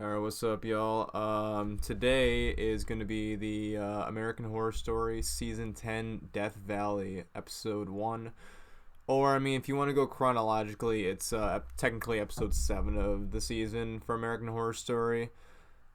Alright, what's up, y'all? Today is going to be the American Horror Story Season 10 Death Valley, Episode 1. Or, I mean, if you want to go chronologically, it's technically Episode 7 of the season for American Horror Story.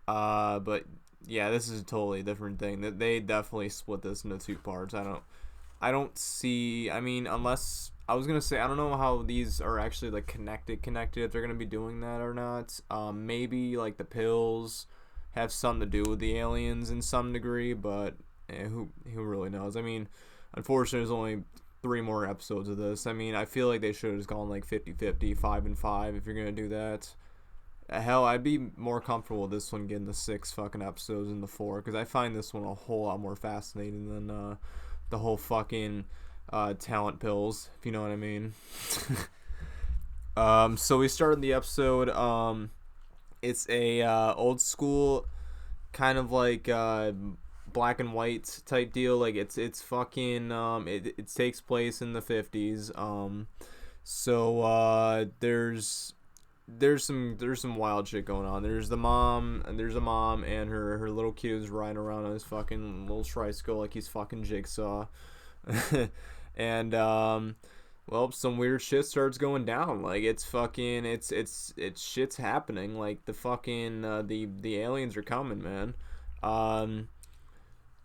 But, yeah, this is a totally different thing. They definitely split this into two parts. I don't see, I mean, unless, I was going to say, I don't know how these are actually, like, connected, if they're going to be doing that or not. Maybe, like, the pills have something to do with the aliens in some degree, but who really knows? I mean, unfortunately, there's only 3 more episodes of this. I mean, I feel like they should have just gone, like, 50-50, 5-5, if you're going to do that. Hell, I'd be more comfortable with this one getting the 6 fucking episodes in the 4, because I find this one a whole lot more fascinating than, the whole fucking talent pills, if you know what I mean. So we started the episode. It's a old school kind of like black and white type deal. Like it's fucking it takes place in the 50s. So there's some wild shit going on. There's a mom and her little kid is riding around on his fucking little tricycle like he's fucking Jigsaw. And well, some weird shit starts going down. Like it's fucking it's shit's happening. Like the fucking the aliens are coming, man.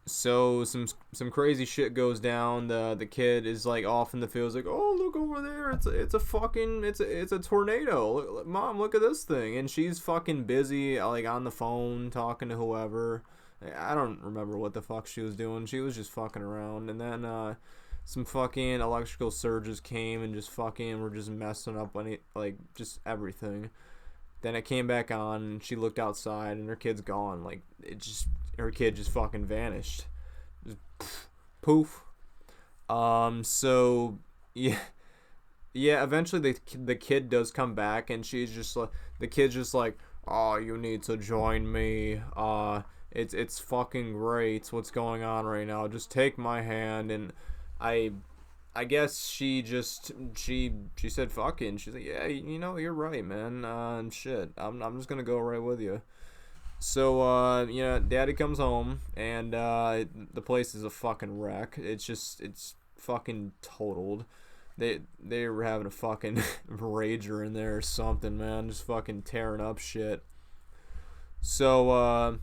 So some crazy shit goes down. The kid is like off in the fields, like, oh, look over there, it's a tornado. Mom, look at this thing. And she's fucking busy, like on the phone talking to whoever. I don't remember what the fuck she was doing. She was just fucking around. And then some fucking electrical surges came and just fucking were just messing up on it, like just everything. Then it came back on and she looked outside and her kid's gone. Like her kid just fucking vanished. Just poof. So yeah, eventually the kid does come back and she's just like, the kid's just like, oh, you need to join me. It's fucking great what's going on right now. Just take my hand. And I guess she said fucking. She's like, yeah, you're right, man. And shit, I'm just gonna go right with you. So Daddy comes home and the place is a fucking wreck. It's fucking totaled. They were having a fucking rager in there or something, man, just fucking tearing up shit. So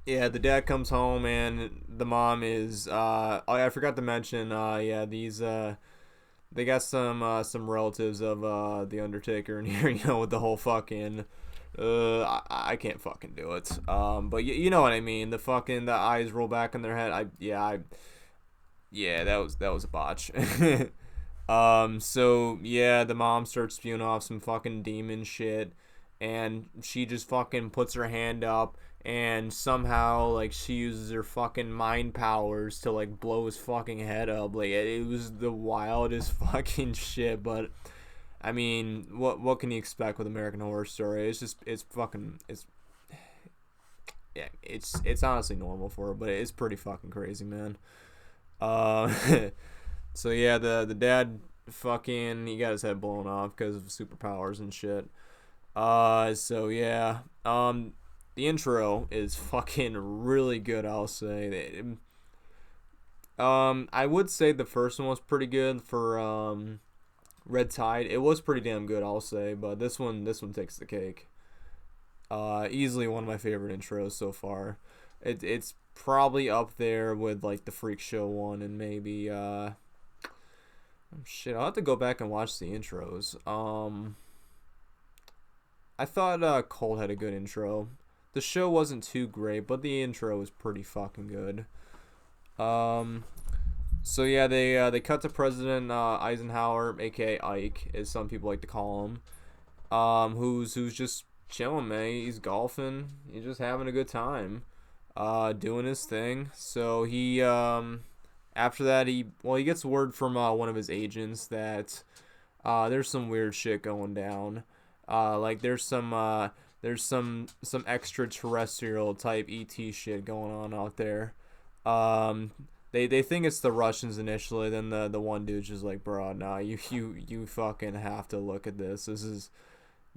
yeah, the dad comes home and the mom is oh yeah, I forgot to mention these they got some relatives of the Undertaker in here, with the whole fucking I can't fucking do it. But you know what I mean. The eyes roll back in their head. That was a botch. So yeah, the mom starts spewing off some fucking demon shit, and she just fucking puts her hand up, and somehow like she uses her fucking mind powers to like blow his fucking head up. Like it was the wildest fucking shit, but I mean, what can you expect with American Horror Story? It's honestly normal for it, but it's pretty fucking crazy, man. Uh, so yeah, the dad fucking he got his head blown off because of superpowers and shit. So yeah, the intro is fucking really good, I'll say. I would say the first one was pretty good for Red Tide. It was pretty damn good, I'll say, but this one takes the cake. Easily one of my favorite intros so far. It's probably up there with like the Freak Show one and maybe shit. I'll have to go back and watch the intros. I thought Cold had a good intro. The show wasn't too great, but the intro was pretty fucking good. So yeah, they cut to President Eisenhower, aka Ike, as some people like to call him. Who's just chilling, man. He's golfing. He's just having a good time, doing his thing. So he after that he gets word from one of his agents that there's some weird shit going down. Like there's some extraterrestrial type ET shit going on out there. They think it's the Russians initially. Then the one dude's just like, bro, nah, you fucking have to look at this.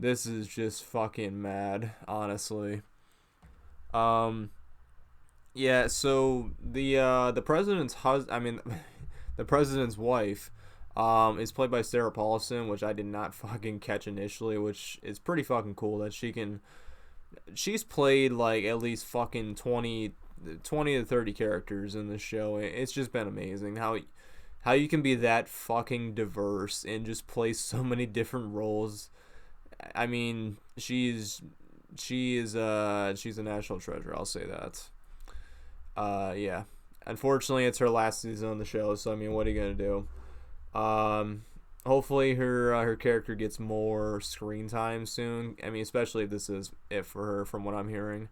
This is just fucking mad, honestly. Um, yeah. So the president's I mean, the president's wife, is played by Sarah Paulson, which I did not fucking catch initially, which is pretty fucking cool that she's played like at least fucking 20 to 30 characters in the show. It's just been amazing how you can be that fucking diverse and just play so many different roles. I mean, she's a national treasure, I'll say that. Yeah. Unfortunately, it's her last season on the show, so I mean, what are you going to do? Hopefully her character gets more screen time soon. I mean, especially if this is it for her from what I'm hearing.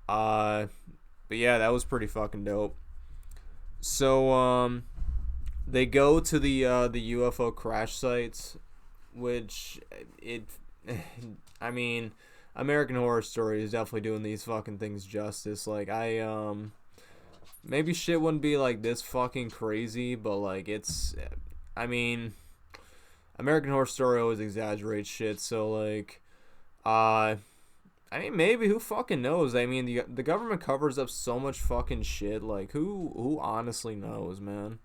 But yeah, that was pretty fucking dope. So they go to the UFO crash sites, which it I mean, American Horror Story is definitely doing these fucking things justice. Like maybe shit wouldn't be like this fucking crazy, but like I mean, American Horror Story always exaggerates shit, so like I mean, maybe, who fucking knows? I mean, the government covers up so much fucking shit. Like, who honestly knows, man?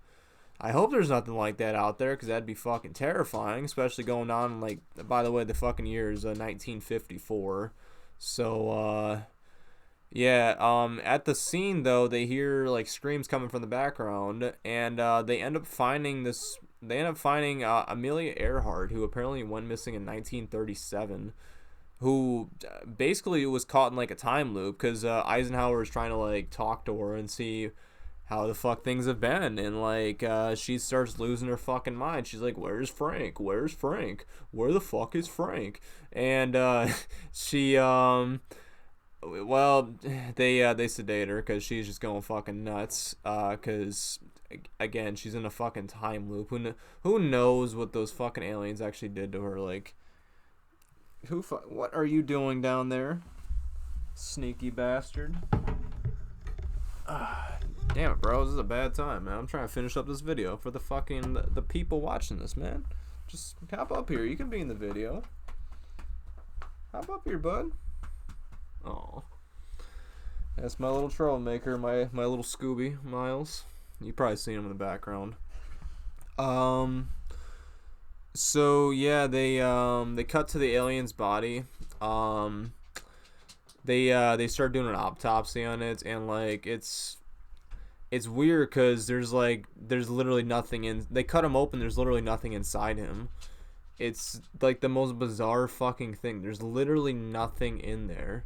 I hope there's nothing like that out there, because that'd be fucking terrifying, especially going on, like, by the way, the fucking year is 1954. So, yeah, at the scene, though, they hear, like, screams coming from the background, and they end up finding Amelia Earhart, who apparently went missing in 1937, who basically was caught in like a time loop, because Eisenhower is trying to like talk to her and see how the fuck things have been, and like she starts losing her fucking mind. She's like, "Where's Frank? Where's Frank? Where the fuck is Frank?" And she well, they sedate her because she's just going fucking nuts, because again, she's in a fucking time loop. Who knows what those fucking aliens actually did to her? Like, what are you doing down there, sneaky bastard? Damn it, bro. This is a bad time, man. I'm trying to finish up this video for the people watching this, man. Just hop up here. You can be in the video. Hop up here, bud. Oh, that's my little troublemaker, my little Scooby, Miles. You probably seen him in the background. So yeah, they cut to the alien's body. They start doing an autopsy on it, and like it's weird because there's literally nothing in. They cut him open. There's literally nothing inside him. It's like the most bizarre fucking thing. There's literally nothing in there.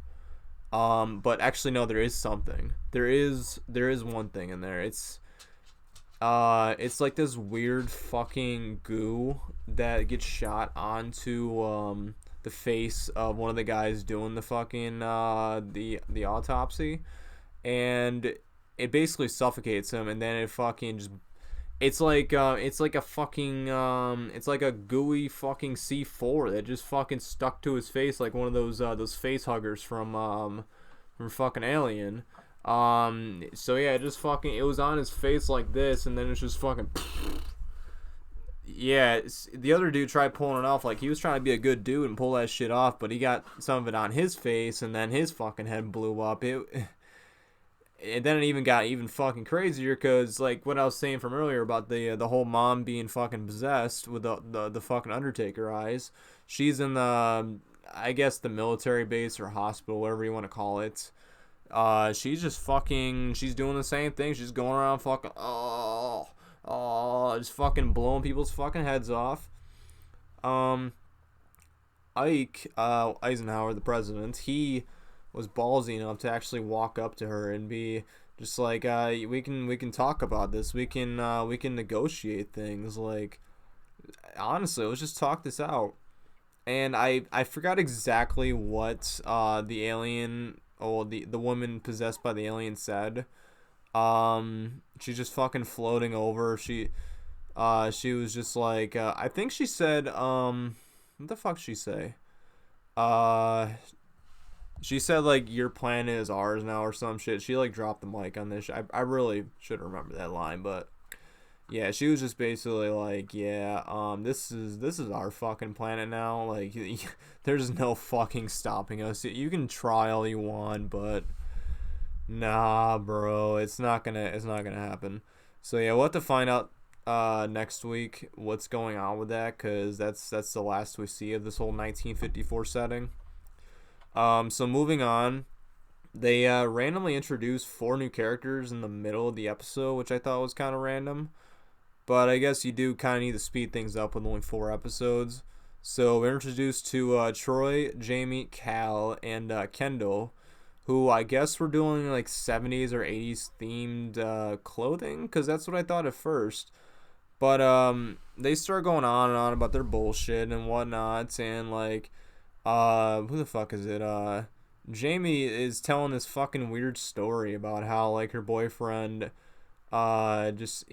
But actually no, there is something. There is one thing in there. It's like this weird fucking goo that gets shot onto the face of one of the guys doing the fucking the autopsy, and it basically suffocates him, and then it fucking just it's like a fucking it's like a gooey fucking C4 that just fucking stuck to his face, like one of those face huggers from fucking Alien. So yeah, it was on his face like this, and then it's just fucking yeah. The other dude tried pulling it off, like he was trying to be a good dude and pull that shit off, but he got some of it on his face, and then his fucking head blew up. And then it even got even fucking crazier, because like what I was saying from earlier about the whole mom being fucking possessed with the fucking Undertaker eyes. She's in I guess the military base or hospital, whatever you want to call it. She's doing the same thing. She's going around fucking just fucking blowing people's fucking heads off. Eisenhower, the president, he was ballsy enough to actually walk up to her and be just like, we can talk about this. We can negotiate things. Like, honestly, let's just talk this out. And I forgot exactly what the alien, the woman possessed by the alien said. She's just fucking floating over. She was just like, I think she said, what the fuck did she say? She said, like, your planet is ours now or some shit. She, like, dropped the mic on this. I really should remember that line, but Yeah, she was just basically like, yeah, this is our fucking planet now. Like, there's no fucking stopping us. You can try all you want, but nah, bro, it's not gonna happen. So yeah, we'll have to find out next week what's going on with that, cause that's the last we see of this whole 1954 setting. So moving on, they randomly introduced four new characters in the middle of the episode, which I thought was kind of random. But I guess you do kind of need to speed things up with only four episodes. So we're introduced to Troy, Jamie, Cal, and Kendall, who I guess were doing like 70s or 80s themed clothing, because that's what I thought at first. But they start going on and on about their bullshit and whatnot, and like, who the fuck is it? Jamie is telling this fucking weird story about how like her boyfriend, just,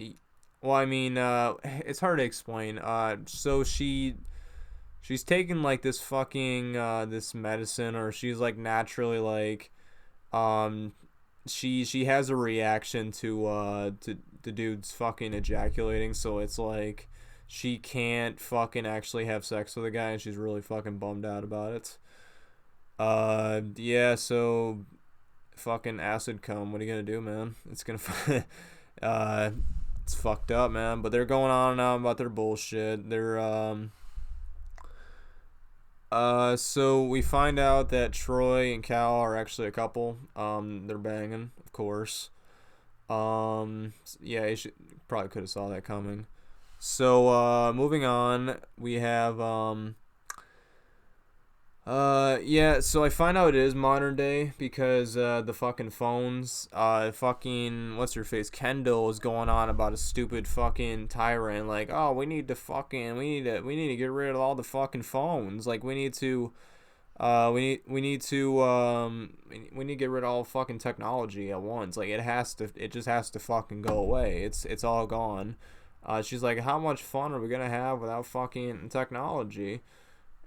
well, I mean, it's hard to explain. So she's taking like this fucking this medicine, or she's like naturally like, um, she has a reaction to the dude's fucking ejaculating, so it's like she can't fucking actually have sex with a guy, and she's really fucking bummed out about it. Yeah, so fucking acid cum. What are you gonna do, man? It's gonna, uh, it's fucked up, man. But they're going on and on about their bullshit. So we find out that Troy and Cal are actually a couple. They're banging, of course. Yeah, you probably could have saw that coming. So, moving on, we have, yeah, so I find out it is modern day because, the fucking phones, fucking, what's her face, Kendall is going on about a stupid fucking tyrant, like, oh, we need to get rid of all the fucking phones, like, we need to get rid of all fucking technology at once, like, it just has to fucking go away, it's all gone. She's like, how much fun are we gonna have without fucking technology?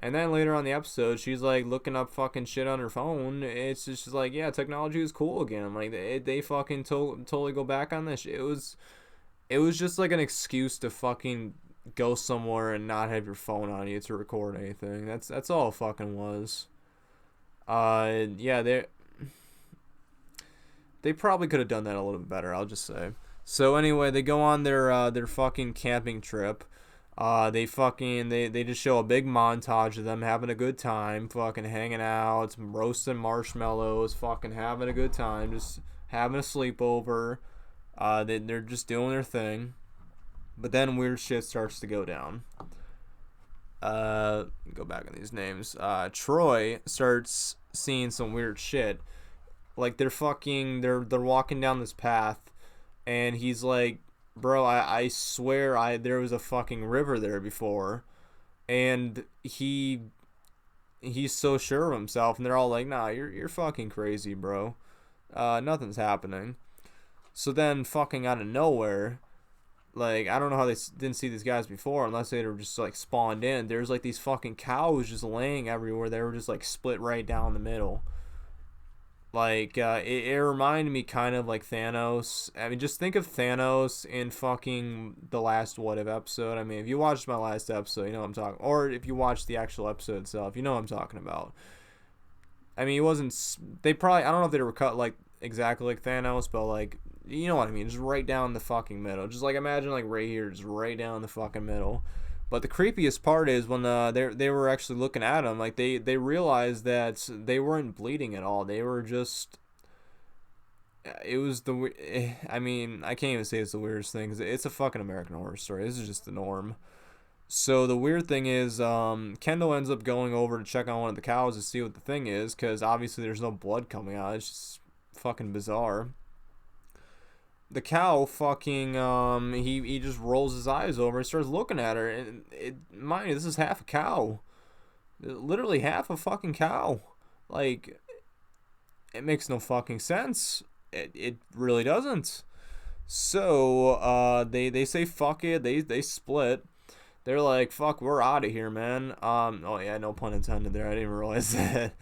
And then later on the episode, she's like looking up fucking shit on her phone. It's just like, yeah, technology is cool again. Like they fucking totally go back on this. It was just like an excuse to fucking go somewhere and not have your phone on you to record anything. That's all it fucking was. Yeah, they probably could have done that a little bit better. I'll just say. So anyway, they go on their fucking camping trip. They just show a big montage of them having a good time, fucking hanging out, roasting marshmallows, fucking having a good time, just having a sleepover. They're just doing their thing. But then weird shit starts to go down. Go back on these names. Troy starts seeing some weird shit. Like they're walking down this path, and he's like, bro, I swear there was a fucking river there before, and he's so sure of himself, and they're all like, nah, you're fucking crazy, bro. Nothing's happening. So then, fucking out of nowhere, like, I don't know how they didn't see these guys before, unless they were just like spawned in. There's like these fucking cows just laying everywhere. They were just like split right down the middle. Like, it reminded me kind of like Thanos. I mean, just think of Thanos in fucking the last What If episode. I mean, if you watched my last episode, you know what I'm talking. Or if you watched the actual episode itself, you know what I'm talking about. I mean, it wasn't. They probably. I don't know if they were cut like exactly like Thanos, but like, you know what I mean. Just right down the fucking middle. Just like imagine like right here, just right down the fucking middle. But the creepiest part is when they were actually looking at him, like they realized that they weren't bleeding at all. They were just. It was I mean, I can't even say it's the weirdest thing, 'cause it's a fucking American Horror Story. This is just the norm. So the weird thing is, Kendall ends up going over to check on one of the cows to see what the thing is, because obviously there's no blood coming out. It's just fucking bizarre. The cow fucking he just rolls his eyes over and starts looking at her, and mind you, this is half a cow, literally half a fucking cow. Like, it makes no fucking sense. It really doesn't. So they say fuck it. They split. They're like, fuck, we're out of here, man. Oh yeah, no pun intended there. I didn't realize that.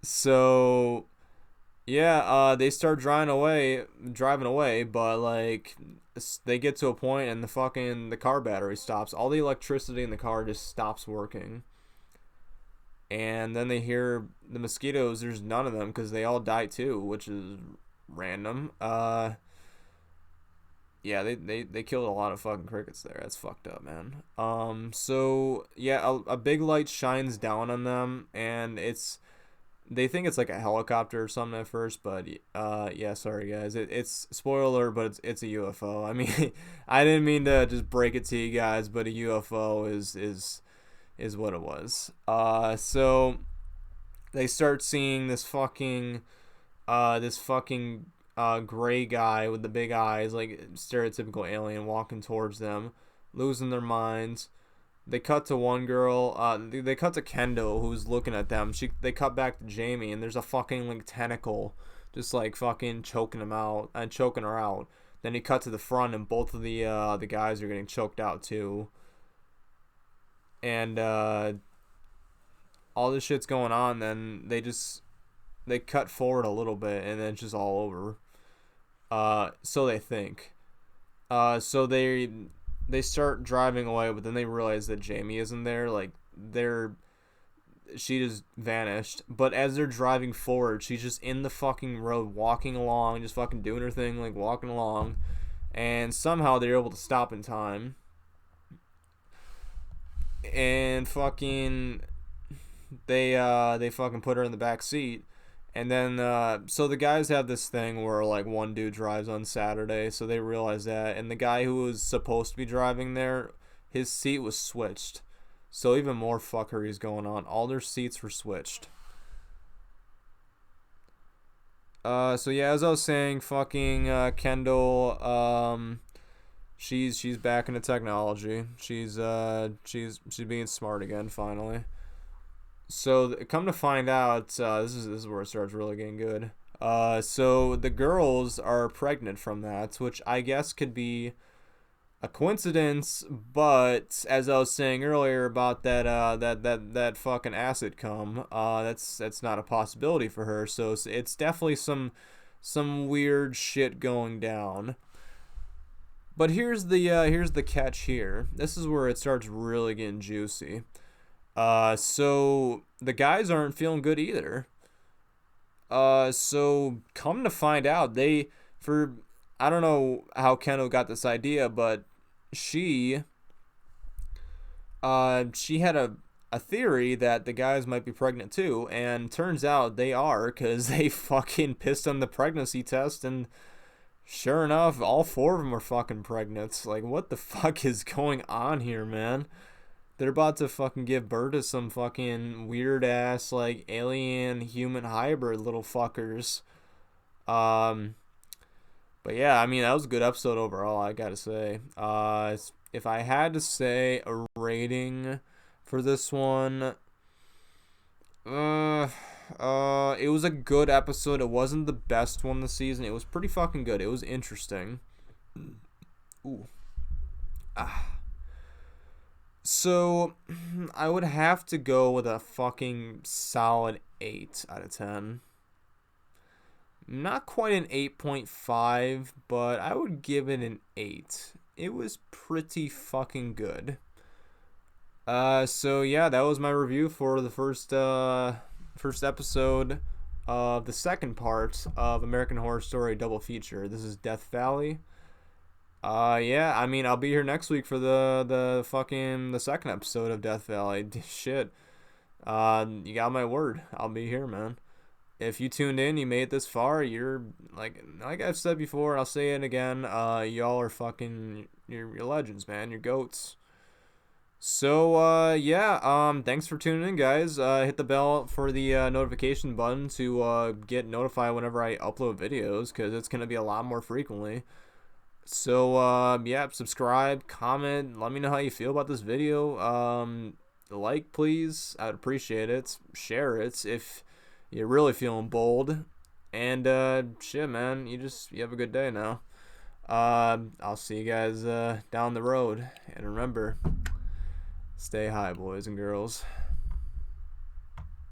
So yeah, they start driving away, but like, they get to a point and the car battery stops. All the electricity in the car just stops working. And then they hear the mosquitoes. There's none of them because they all die too, which is random. Yeah, they killed a lot of fucking crickets there. That's fucked up, man. So yeah, a big light shines down on them, and they think it's like a helicopter or something at first, but yeah, sorry guys, it's spoiler, but it's a UFO. I mean, I didn't mean to just break it to you guys, but a UFO is what it was. So they start seeing this fucking gray guy with the big eyes, like stereotypical alien, walking towards them, losing their minds. They cut to one girl. They cut to Kendall, who's looking at them. They cut back to Jamie, and there's a fucking like tentacle, just like fucking choking him out and choking her out. Then he cut to the front, and both of the guys are getting choked out too. And all this shit's going on. Then they cut forward a little bit, and then it's just all over. So they think. So they start driving away, but then they realize that Jamie isn't there. Like, she just vanished. But as they're driving forward, she's just in the fucking road, walking along, just fucking doing her thing, like walking along. And somehow they're able to stop in time. And fucking, they fucking put her in the back seat. And then, so the guys have this thing where, like, one dude drives on Saturday, so they realize that. And the guy who was supposed to be driving there, his seat was switched. So even more fuckery is going on. All their seats were switched. So yeah, as I was saying, fucking, Kendall, she's back into technology. She's being smart again, finally. So come to find out, this is where it starts really getting good. So the girls are pregnant from that, which I guess could be a coincidence, but as I was saying earlier about that fucking acid cum, that's not a possibility for her. So it's definitely some weird shit going down. But here's the catch here. This is where it starts really getting juicy. So the guys aren't feeling good either. So come to find out, I don't know how Kendall got this idea, but she had a theory that the guys might be pregnant too, and turns out they are, because they fucking pissed on the pregnancy test, and sure enough, all four of them are fucking pregnant. Like, what the fuck is going on here, man? They're about to fucking give birth to some fucking weird ass, like, alien human hybrid little fuckers. But yeah, I mean, that was a good episode overall, I gotta say. If I had to say a rating for this one, it was a good episode. It wasn't the best one this season. It was pretty fucking good. It was interesting. Ooh. So, I would have to go with a fucking solid 8 out of 10. Not quite an 8.5, but I would give it an 8. It was pretty fucking good. So yeah, that was my review for the first episode of the second part of American Horror Story Double Feature. This is Death Valley. Yeah, I mean, I'll be here next week for the second episode of Death Valley. Shit. You got my word. I'll be here, man. If you tuned in, you made it this far, you're, like I've said before, I'll say it again, y'all are fucking, you're legends, man. You're goats. So, yeah, thanks for tuning in, guys. Hit the bell for the, notification button to, get notified whenever I upload videos, because it's going to be a lot more frequently. So, yeah, subscribe, comment, let me know how you feel about this video. Like, please, I'd appreciate it. Share it if you're really feeling bold. And, shit, man, you have a good day now. I'll see you guys, down the road. And remember, stay high, boys and girls.